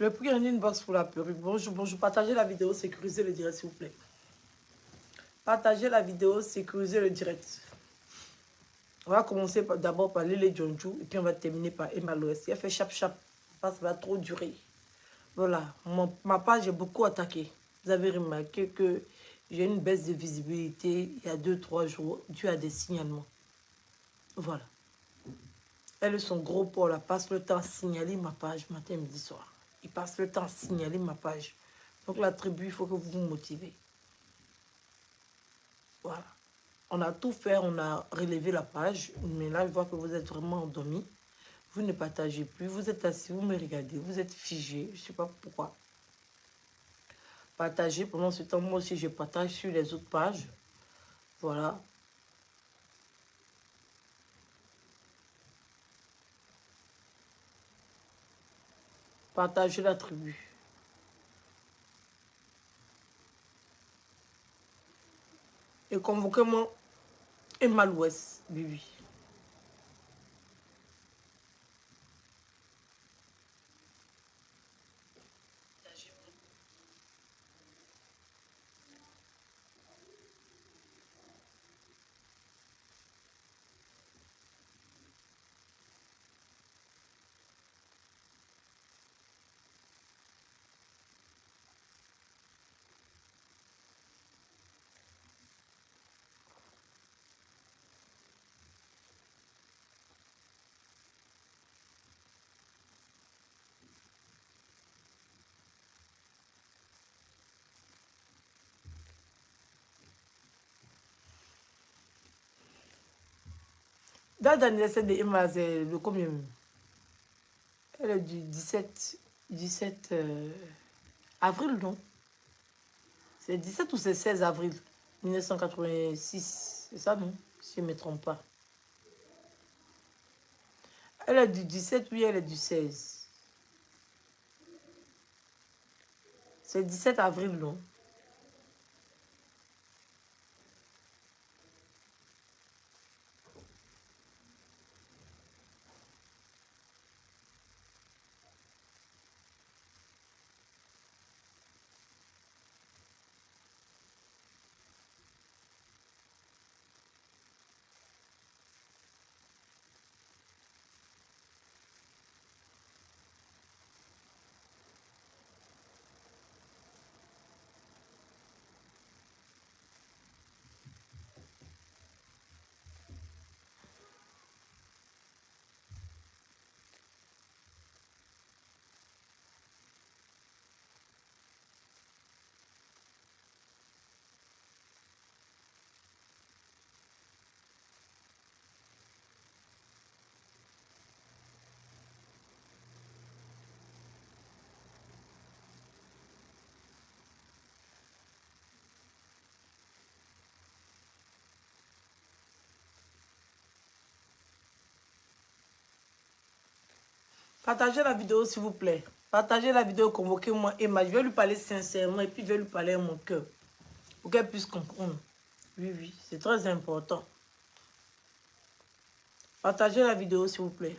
Le prix en une box pour la perruque. Bonjour, bonjour. Partagez la vidéo, sécurisez le direct, s'il vous plaît. Partagez la vidéo, sécurisez le direct. On va commencer d'abord par Lele Djonjou et puis on va terminer par Emma Loès. Elle fait chap-chap. Ça va trop durer. Voilà. Ma page est beaucoup attaquée. Vous avez remarqué que j'ai une baisse de visibilité il y a 2-3 jours dû à des signalements. Voilà. Elle, son gros pour la passe le temps à signaler ma page matin, midi, soir. Il passe le temps à signaler ma page. Donc la tribu, il faut que vous vous motivez. Voilà. On a tout fait, on a relevé la page. Mais là, je vois que vous êtes vraiment endormi. Vous ne partagez plus. Vous êtes assis, vous me regardez. Vous êtes figé. Je ne sais pas pourquoi. Partagez. Pendant ce temps, moi aussi, je partage sur les autres pages. Voilà. Partagez la tribu. Et convoquez-moi Emma Loès, Bibi. Date d'anniversaire de Emma, c'est le combien? Elle est du 17 avril, non? C'est 17 ou c'est 16 avril 1986. C'est ça, non? Si je ne me trompe pas. Elle est du 17, oui, elle est du 16. C'est 17 avril, non? Partagez la vidéo, s'il vous plaît. Partagez la vidéo, convoquez-moi Emma. Je vais lui parler sincèrement et puis je vais lui parler à mon cœur. Pour qu'elle puisse comprendre. Oui, oui, c'est très important. Partagez la vidéo, s'il vous plaît.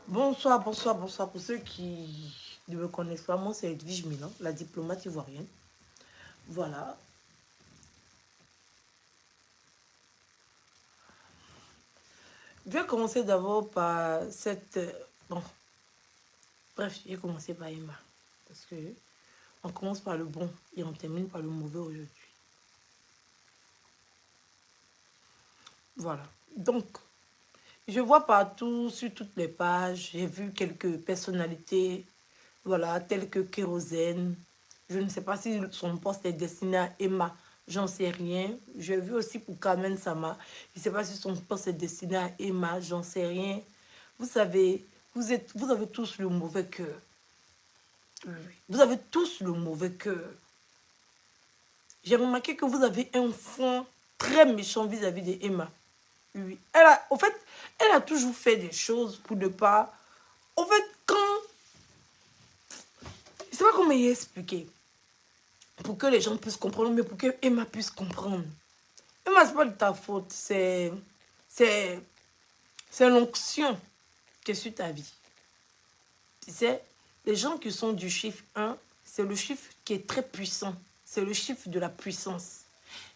Bonsoir, bonsoir, bonsoir. Pour ceux qui ne me connaissent pas, moi c'est Edwige Milan, la diplomate ivoirienne. Voilà. Je vais commencer d'abord par cette... Bon, bref, je vais commencer par Emma. Parce que on commence par le bon et on termine par le mauvais aujourd'hui. Voilà. Donc, je vois partout, sur toutes les pages, j'ai vu quelques personnalités, voilà, telles que Kérosène. Je ne sais pas si son poste est destiné à Emma, j'en sais rien. J'ai vu aussi pour Carmen Sama. Je ne sais pas si son poste est destiné à Emma, j'en sais rien. Vous savez, vous avez tous le mauvais cœur. Oui, vous avez tous le mauvais cœur. J'ai remarqué que vous avez un fond très méchant vis-à-vis de Emma. Oui. Au fait, elle a toujours fait des choses pour ne pas... En fait, quand... Je ne sais pas comment y expliquer. Pour que les gens puissent comprendre, mais pour que Emma puisse comprendre. Emma, ce n'est pas de ta faute. C'est l'onction qui est sur ta vie. Tu sais, les gens qui sont du chiffre 1, c'est le chiffre qui est très puissant. C'est le chiffre de la puissance.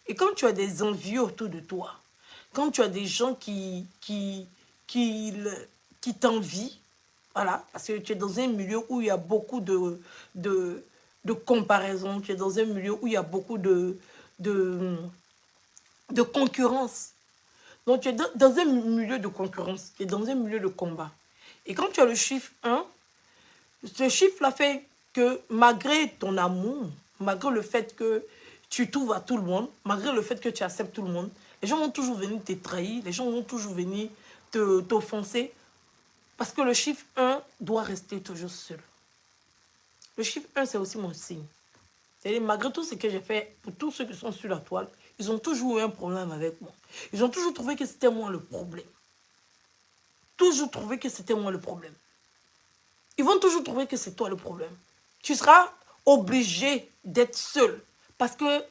Et quand tu as des envieux autour de toi, quand tu as des gens qui t'envient, voilà, parce que tu es dans un milieu où il y a beaucoup de comparaison, tu es dans un milieu où il y a beaucoup de concurrence. Donc tu es dans un milieu de concurrence, tu es dans un milieu de combat. Et quand tu as le chiffre 1, ce chiffre-là fait que malgré ton amour, malgré le fait que tu t'ouvres à tout le monde, malgré le fait que tu acceptes tout le monde, les gens vont toujours venir te trahir, les gens vont toujours venir t'offenser, parce que le chiffre 1 doit rester toujours seul. Le chiffre 1, c'est aussi mon signe. C'est-à-dire, malgré tout ce que j'ai fait, pour tous ceux qui sont sur la toile, ils ont toujours eu un problème avec moi. Ils ont toujours trouvé que c'était moi le problème. Toujours trouvé que c'était moi le problème. Ils vont toujours trouver que c'est toi le problème. Tu seras obligé d'être seul. Parce que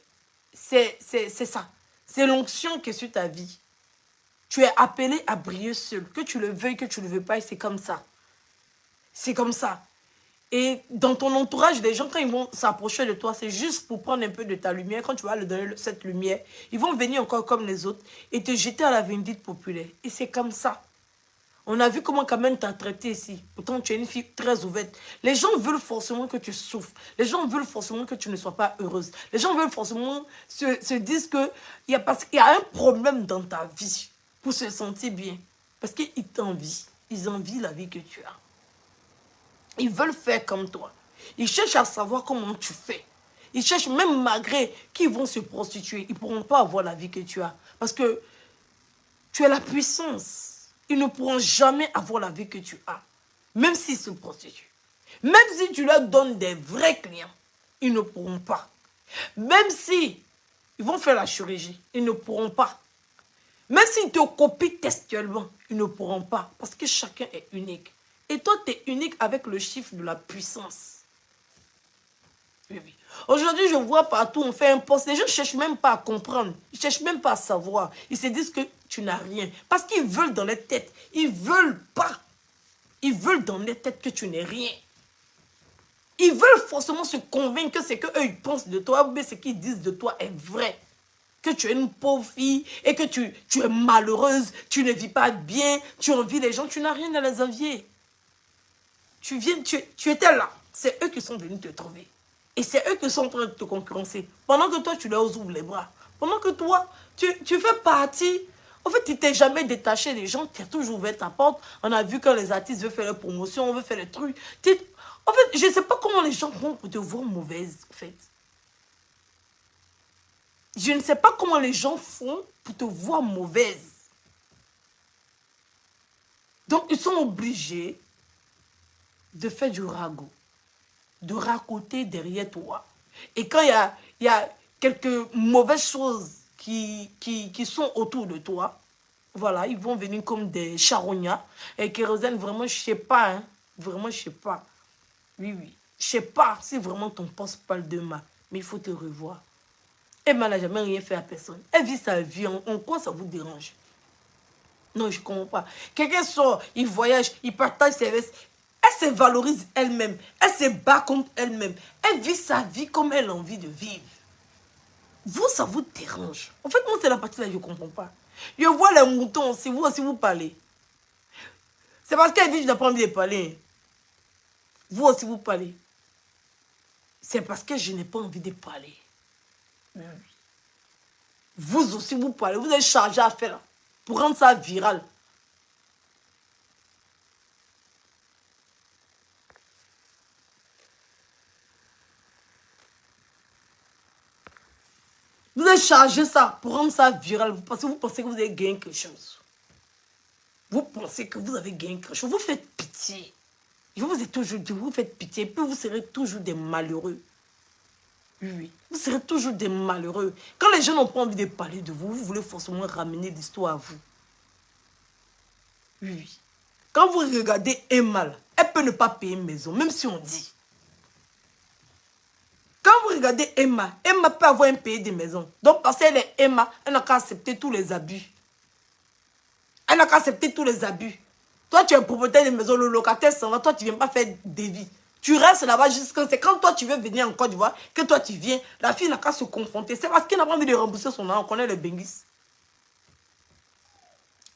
c'est ça. C'est l'onction qui est sur ta vie. Tu es appelé à briller seul. Que tu le veuilles, que tu ne le veux pas, c'est comme ça. C'est comme ça. Et dans ton entourage, les gens, quand ils vont s'approcher de toi, c'est juste pour prendre un peu de ta lumière. Quand tu vas leur donner cette lumière, ils vont venir encore comme les autres et te jeter à la vindicte populaire. Et c'est comme ça. On a vu comment Carmen t'a traité ici. Pourtant, tu es une fille très ouverte. Les gens veulent forcément que tu souffres. Les gens veulent forcément que tu ne sois pas heureuse. Les gens veulent forcément se dire qu'il y a un problème dans ta vie pour se sentir bien. Parce qu'ils t'envient. Ils envient la vie que tu as. Ils veulent faire comme toi. Ils cherchent à savoir comment tu fais. Ils cherchent, même malgré qu'ils vont se prostituer, ils ne pourront pas avoir la vie que tu as. Parce que tu es la puissance. Ils ne pourront jamais avoir la vie que tu as. Même s'ils se prostituent. Même si tu leur donnes des vrais clients, ils ne pourront pas. Même si ils vont faire la chirurgie, ils ne pourront pas. Même s'ils te copient textuellement, ils ne pourront pas. Parce que chacun est unique. Et toi, tu es unique avec le chiffre de la puissance. Oui, oui. Aujourd'hui, je vois partout, on fait un poste. Les gens ne cherchent même pas à comprendre. Ils ne cherchent même pas à savoir. Ils se disent que tu n'as rien. Parce qu'ils veulent dans leur tête. Ils ne veulent pas. Ils veulent dans leur tête que tu n'es rien. Ils veulent forcément se convaincre que ce qu'eux ils pensent de toi, mais ce qu'ils disent de toi est vrai. Que tu es une pauvre fille et que tu es malheureuse, tu ne vis pas bien, tu envies les gens, tu n'as rien à les envier. Tu étais là. C'est eux qui sont venus te trouver. Et c'est eux qui sont en train de te concurrencer. Pendant que toi, tu leur ouvres les bras. Pendant que toi, tu fais partie. En fait, tu t'es jamais détaché des gens. Tu as toujours ouvert ta porte. On a vu quand les artistes veulent faire leur promotion, on veut faire les trucs. En fait, je ne sais pas comment les gens vont te voir mauvaise, en fait. Je ne sais pas comment les gens font pour te voir mauvaise. Donc, ils sont obligés de faire du ragot, de raconter derrière toi. Et quand il y a quelques mauvaises choses qui sont autour de toi, voilà, ils vont venir comme des charognats. Et Kérosène, vraiment, je ne sais pas. Hein, vraiment, je ne sais pas. Oui, oui. Je ne sais pas si vraiment ton poste parle d'Emma. Mais il faut te revoir. Emma n'a jamais rien fait à personne. Elle vit sa vie. En quoi ça vous dérange? Non, je ne comprends pas. Quelqu'un sort, il voyage, il partage ses vestes. Elle se valorise elle-même. Elle se bat contre elle-même. Elle vit sa vie comme elle a envie de vivre. Vous, ça vous dérange. En fait, moi, c'est la partie là, je ne comprends pas. Je vois les moutons, si vous aussi vous parlez. C'est parce qu'elle dit que je n'ai pas envie de parler. Vous aussi vous parlez. C'est parce que je n'ai pas envie de parler. Vous aussi vous parlez. Vous êtes chargé à faire pour rendre ça viral. Vous avez chargé ça pour rendre ça viral parce que vous pensez que vous avez gagné quelque chose. Vous pensez que vous avez gagné quelque chose. Vous faites pitié. Je vous ai toujours dit, vous faites pitié. Puis vous serez toujours des malheureux. Oui, vous serez toujours des malheureux. Quand les gens n'ont pas envie de parler de vous, vous voulez forcément ramener l'histoire à vous. Oui, oui. Quand vous regardez Emma, elle peut ne pas payer une maison, même si on dit. Quand vous regardez Emma, Emma peut avoir un pays de maison. Donc, parce qu'elle est Emma, elle n'a qu'à accepter tous les abus. Elle n'a qu'à accepter tous les abus. Toi, tu es propriétaire de maison, le locataire s'en va, toi, tu ne viens pas faire des vies. Tu restes là-bas jusqu'à... C'est quand toi, tu veux venir en Côte d'Ivoire, que toi, tu viens. La fille n'a qu'à se confronter. C'est parce qu'il n'a pas envie de rembourser son argent. On connaît les benguis.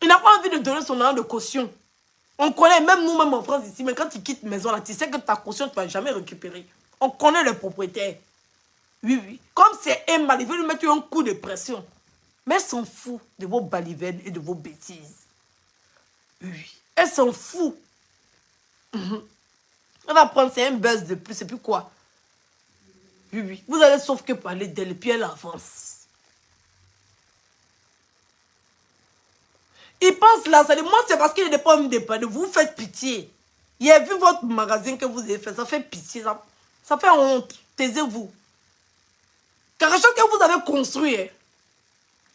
Il n'a pas envie de donner son argent de caution. On connaît, même nous-mêmes en France ici, mais quand tu quittes maison là, tu sais que ta caution, tu ne vas jamais récupérer. On connaît les propriétaires. Oui, oui. Comme c'est Emma, il veut lui mettre un coup de pression. Mais elle s'en fout de vos balivernes et de vos bêtises. Oui, oui. Elle s'en fout. Elle va prendre, c'est un buzz de plus, c'est plus quoi. Oui, oui. Vous allez sauf que parler d'elle, et puis elle avance. Il pense là, ça dit, moi c'est parce qu'il n'est pas homme de parler. Vous faites pitié. Il a vu votre magasin que vous avez fait, ça fait pitié, ça fait honte. Taisez-vous. Quelque chose que vous avez construit, hein.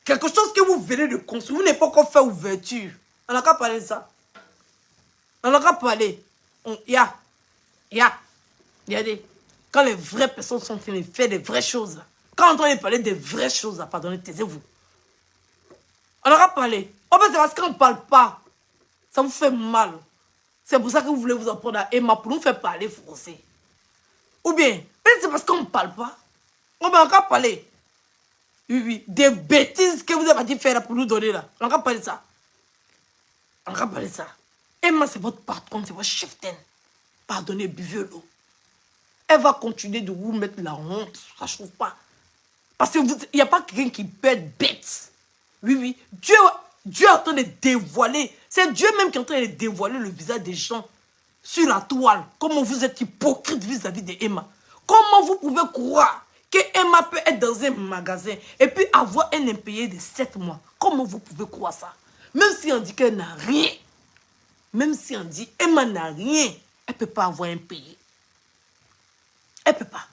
Quelque chose que vous venez de construire, vous n'avez pas encore fait ouverture. On n'a qu'à parler de ça. On n'a qu'à parler. Regardez. Quand les vraies personnes sont en train de faire des vraies choses, quand on est en train de parler des vraies choses, pardonnez, taisez-vous. On n'a qu'à parler. En fait, c'est parce qu'on ne parle pas. Ça vous fait mal. C'est pour ça que vous voulez vous apprendre à Emma pour nous faire parler français. Ou bien, c'est parce qu'on ne parle pas. On n'a qu'à parler. Oui, oui. Des bêtises que vous avez dit faire là pour nous donner là. On n'a qu'à parler de ça. On n'a qu'à parler de ça. Emma, c'est votre patron, c'est votre chef-ten. Pardonnez, buvez l'eau. Elle va continuer de vous mettre la honte. Ça ne chauffe pas. Parce qu'il n'y a pas quelqu'un qui peut être bête. Oui, oui. Dieu est en train de dévoiler. C'est Dieu même qui est en train de dévoiler le visage des gens sur la toile. Comment vous êtes hypocrite vis-à-vis d'Emma. Comment vous pouvez croire que Emma peut être dans un magasin et puis avoir un impayé de 7 mois. Comment vous pouvez croire ça? Même si on dit qu'elle n'a rien. Même si on dit Emma n'a rien, elle ne peut pas avoir un impayé. Elle ne peut pas.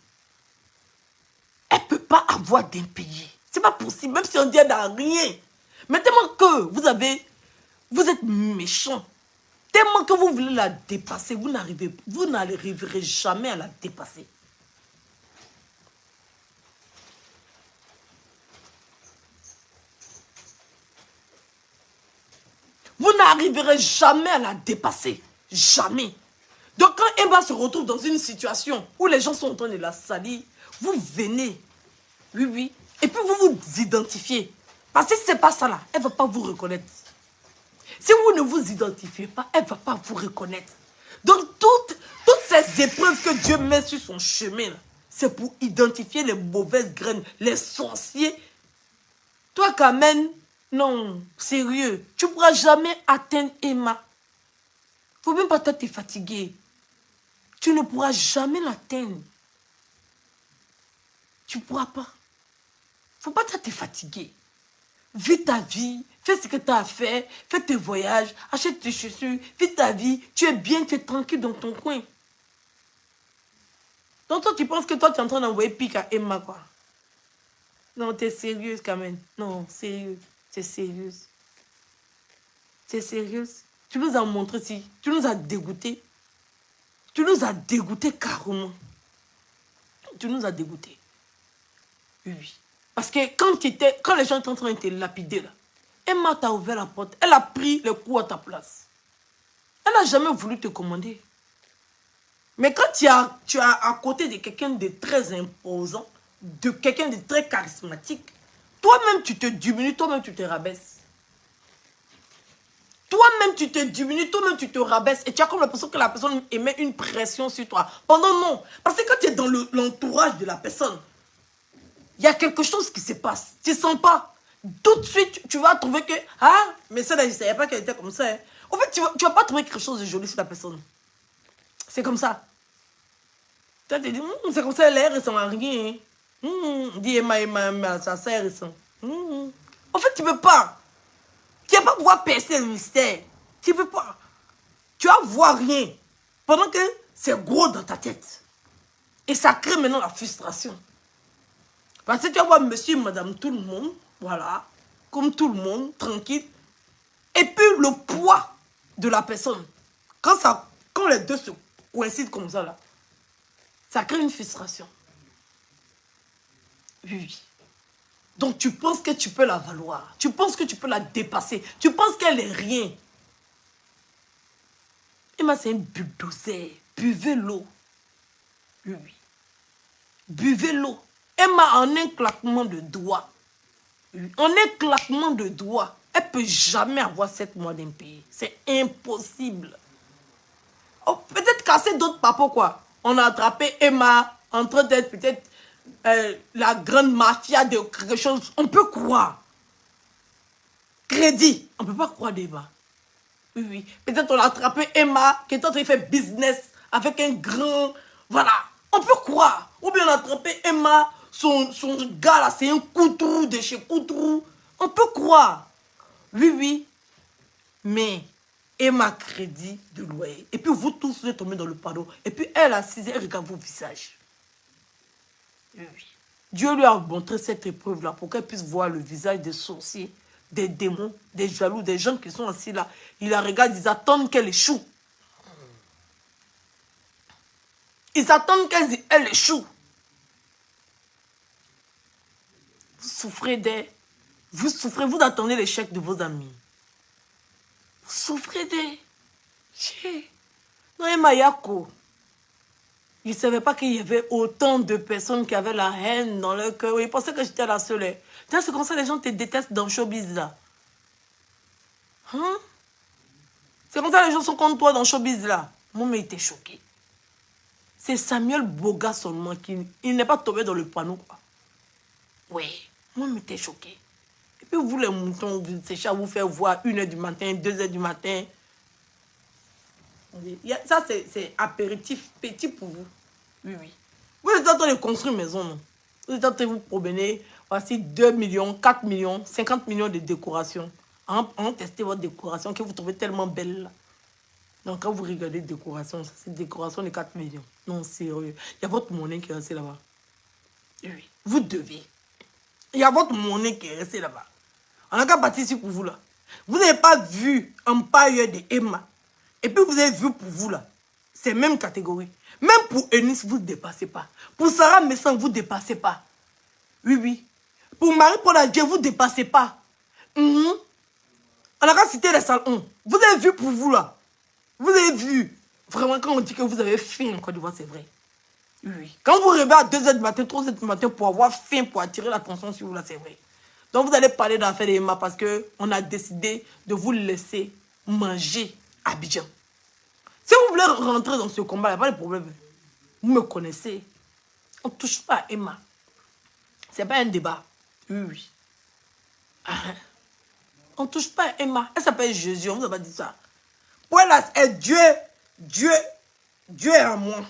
Elle ne peut pas avoir d'impayé. Ce n'est pas possible. Même si on dit qu'elle n'a rien. Mais tellement que vous êtes méchant. Tellement que vous voulez la dépasser, vous n'arriverez jamais à la dépasser. Vous n'arriverez jamais à la dépasser. Jamais. Donc quand Emma se retrouve dans une situation où les gens sont en train de la salir, vous venez. Oui, oui. Et puis vous vous identifiez. Parce que si ce n'est pas ça là, elle ne va pas vous reconnaître. Si vous ne vous identifiez pas, elle ne va pas vous reconnaître. Donc toutes ces épreuves que Dieu met sur son chemin, c'est pour identifier les mauvaises graines, les sorciers. Toi, Carmen, non, sérieux, tu ne pourras jamais atteindre Emma. Il ne faut même pas te fatiguer. Tu ne pourras jamais l'atteindre. Tu ne pourras pas. Il ne faut pas te fatiguer. Vis ta vie, fais ce que tu as à faire, fais tes voyages, achète tes chaussures, vis ta vie, tu es bien, tu es tranquille dans ton coin. Donc toi, tu penses que toi, tu es en train d'envoyer pique à Emma, quoi. Non, tu es sérieuse quand même. Non, sérieux. C'est sérieuse. C'est sérieuse. Tu nous as montré si. Tu nous as dégoûtés. Tu nous as dégoûtés carrément. Tu nous as dégoûtés. Oui, oui. Parce que quand les gens étaient en train de te lapider, là, Emma t'a ouvert la porte. Elle a pris le coup à ta place. Elle n'a jamais voulu te commander. Mais quand tu as à côté de quelqu'un de très imposant, de quelqu'un de très charismatique, toi-même tu te diminues, toi-même tu te rabaisses. Toi-même tu te diminues, toi-même tu te rabaisses. Et tu as comme l'impression que la personne émet une pression sur toi. Pendant non. Parce que quand tu es dans l'entourage de la personne, il y a quelque chose qui se passe. Tu ne sens pas. Tout de suite, tu vas trouver que... Ah, mais ça, je ne savais pas qu'elle était comme ça. Hein. En fait, tu ne vas pas trouver quelque chose de joli sur la personne. C'est comme ça. Tu te dis, c'est comme ça, l'air, ils sont à rien. Dis Emma, ça sert, ils sont. En fait, tu ne peux pas. Tu ne vas pas pouvoir percer le mystère. Tu ne peux pas. Tu vas voir rien. Pendant que c'est gros dans ta tête. Et ça crée maintenant la frustration. Parce que tu vas voir monsieur, madame, tout le monde, voilà, comme tout le monde, tranquille. Et puis le poids de la personne, quand les deux se coïncident comme ça, là, ça crée une frustration. Oui. Donc tu penses que tu peux la valoir. Tu penses que tu peux la dépasser. Tu penses qu'elle est rien. Emma, c'est un bulldozer. Buvez l'eau. Oui. Buvez l'eau. Emma, en un claquement de doigts. Oui. En un claquement de doigts. Elle ne peut jamais avoir 7 mois d'impayé. C'est impossible. Oh, peut-être casser d'autres papas, quoi. On a attrapé Emma en train d'être peut-être la grande mafia de quelque chose. On peut croire. Crédit. On ne peut pas croire Emma. Oui, oui. Peut-être on a attrapé Emma qui est en train de faire business avec un grand... Voilà. On peut croire. Ou bien on a attrapé Emma, son gars là, c'est un coutrou de chez coutrou. On peut croire. Oui, oui. Mais Emma crédit de loyer. Et puis vous tous, vous êtes tombés dans le panneau. Et puis elle assise, elle regarde vos visages. Oui, oui. Dieu lui a montré cette épreuve-là pour qu'elle puisse voir le visage des sorciers, des démons, des jaloux, des gens qui sont assis là. Ils la regardent, ils attendent qu'elle échoue. Ils attendent qu'elle échoue. Vous souffrez des... Vous souffrez, vous attendez l'échec de vos amis. Vous souffrez des... Non, Emma Yako. Je ne savais pas qu'il y avait autant de personnes qui avaient la haine dans leur cœur. Ils pensaient que j'étais la seule. C'est comme ça que les gens te détestent dans le showbiz là. Hein? C'est comme ça que les gens sont contre toi dans le showbiz là. Moi, mais il était choqué. C'est Samuel Boga seulement qui n'est pas tombé dans le panneau, quoi. Oui, moi, mais t'es choqué. Et puis, vous, les moutons, ces chats, vous faire voir 1h du matin, 2h du matin. Ça, c'est apéritif petit pour vous. Oui, oui. Vous êtes en train de construire une maison, non? Vous êtes en train de vous promener. Voici 2 millions, 4 millions, 50 millions de décorations. En tester votre décoration que vous trouvez tellement belle, là. Donc, quand vous regardez décoration, c'est décoration de 4 millions. Non, sérieux. Il y a votre monnaie qui est restée là-bas. Oui, vous devez. Il y a votre monnaie qui est restée là-bas. On n'a qu'à bâtir ici pour vous, là. Vous n'avez pas vu Empire de Emma. Et puis, vous avez vu pour vous, là. C'est même catégorie. Même pour Eunice, vous ne dépassez pas. Pour Sarah Messan, vous ne dépassez pas. Oui, oui. Pour Marie-Paul Adjé, vous ne dépassez pas. On n'a qu'à citer les salons. Vous avez vu pour vous, là. Vous avez vu. Vraiment, quand on dit que vous avez faim en Côte d'Ivoire, c'est vrai. Oui. Quand vous rêvez à 2h du matin, 3h du matin pour avoir faim, pour attirer l'attention sur vous, là, c'est vrai. Donc, vous allez parler d'affaires d'Emma parce qu'on a décidé de vous laisser manger à Abidjan. Si vous voulez rentrer dans ce combat, il n'y a pas de problème. Vous me connaissez. On ne touche pas à Emma. Ce n'est pas un débat. Oui, oui. On ne touche pas à Emma. Elle s'appelle Jésus, on ne vous a pas dit ça. Pour elle, Dieu est en moi.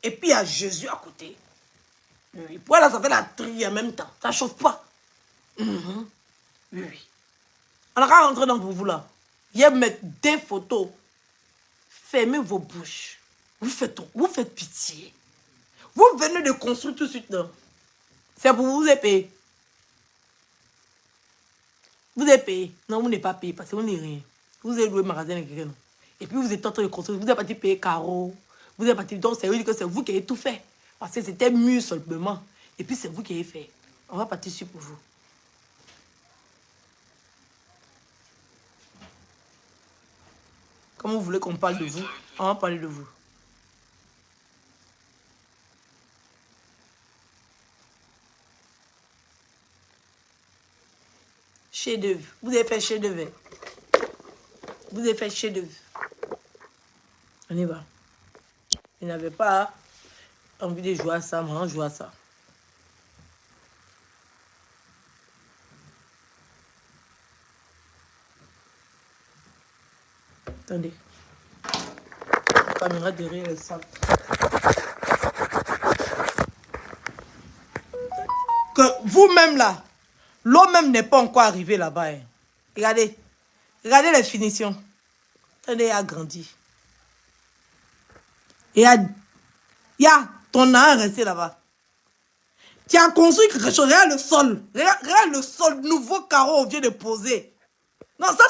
Et puis il y a Jésus à côté. Oui. Pour elle, ça fait la tri en même temps. Ça ne chauffe pas. Oui, oui. On a qu'à rentrer dans vous là. Il y a mettre des photos. Fermez vos bouches. Vous faites pitié. Vous venez de construire tout de suite. C'est pour vous payer. Vous avez payé. Non, vous n'êtes pas payé parce que vous n'avez rien. Vous avez loué le magasin avec quelqu'un. Et puis vous êtes en train de construire. Vous avez parti payer carreau. Vous avez parti. Donc c'est vrai que c'est vous qui avez tout fait. Parce que c'était mieux simplement. Et puis c'est vous qui avez fait. On va partir sur pour vous. Comme vous voulez qu'on parle de vous, on va parler de vous. Chef-d'œuvre. Vous avez fait chef-d'œuvre. Vous avez fait chef-d'œuvre. On y va. Je n'avais pas envie de jouer à ça, mais on joue à ça. Attendez. La caméra derrière le sac. Que vous-même là, l'eau même n'est pas encore arrivée là-bas. Hein. Regardez. Regardez les finitions. Attendez, il a grandi. Il y a ton âme resté là-bas. Tu as construit quelque chose. Regarde le sol. Regarde le sol. Nouveau carreau vient de poser. Non, ça